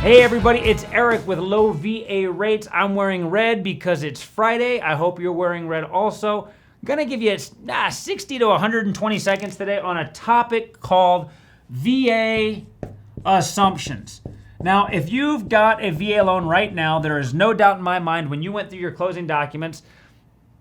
Hey everybody, it's Eric with Low VA Rates. I'm wearing red because it's Friday. I hope you're wearing red also. I'm gonna give you 60 to 120 seconds today on a topic called VA assumptions. Now, if you've got a VA loan right now, there is no doubt in my mind when you went through your closing documents,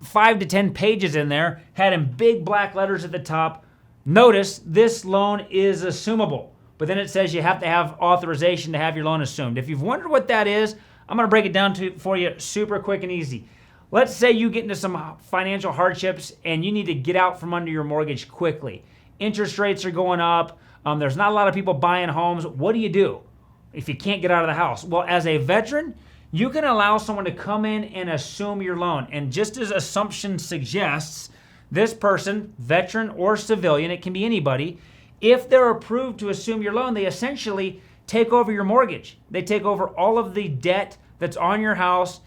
5 to 10 pages in there, had in big black letters at the top, notice this loan is assumable. But then it says you have to have authorization to have your loan assumed. If you've wondered what that is, I'm gonna break it down for you super quick and easy. Let's say you get into some financial hardships and you need to get out from under your mortgage quickly. Interest rates are going up. There's not a lot of people buying homes. What do if you can't get out of the house? Well, as a veteran, you can allow someone to come in and assume your loan. And just as assumption suggests, this person, veteran or civilian, it can be anybody, if they're approved to assume your loan, they essentially take over your mortgage. They take over all of the debt that's on your house.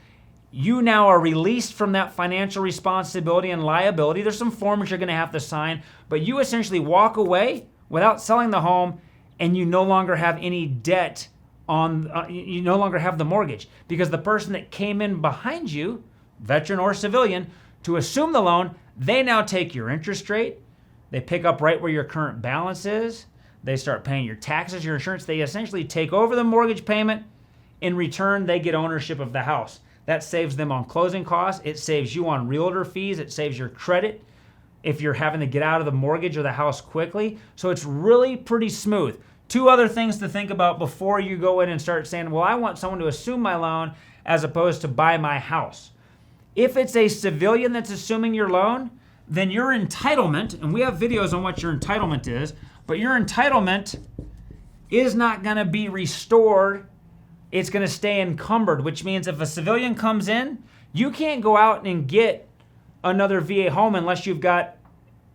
You now are released from that financial responsibility and liability. There's some forms you're gonna have to sign, but you essentially walk away without selling the home, and you no longer have any debt you no longer have the mortgage, because the person that came in behind you, veteran or civilian, to assume the loan, they now take your interest rate. They pick up right where your current balance is. They start paying your taxes, your insurance. They essentially take over the mortgage payment. In return, they get ownership of the house. That saves them on closing costs. It saves you on realtor fees. It saves your credit if you're having to get out of the mortgage or the house quickly. So it's really pretty smooth. 2 other things to think about before you go in and start saying, well, I want someone to assume my loan as opposed to buy my house. If it's a civilian that's assuming your loan, then your entitlement, and we have videos on what your entitlement is, but your entitlement is not gonna be restored. It's gonna stay encumbered, which means if a civilian comes in, you can't go out and get another VA home unless you've got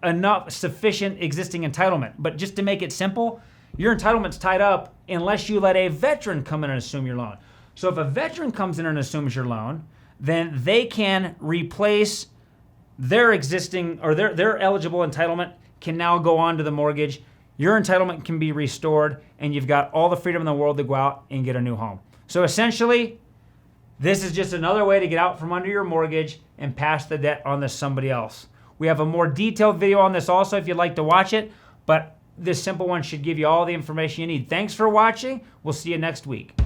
enough sufficient existing entitlement. But just to make it simple, your entitlement's tied up unless you let a veteran come in and assume your loan. So if a veteran comes in and assumes your loan, then they can replace their existing or their eligible entitlement can now go on to the mortgage. Your entitlement can be restored, and you've got all the freedom in the world to go out and get a new home. So essentially, this is just another way to get out from under your mortgage and pass the debt on to somebody else. We have a more detailed video on this also if you'd like to watch it, but this simple one should give you all the information you need. Thanks for watching. We'll see you next week.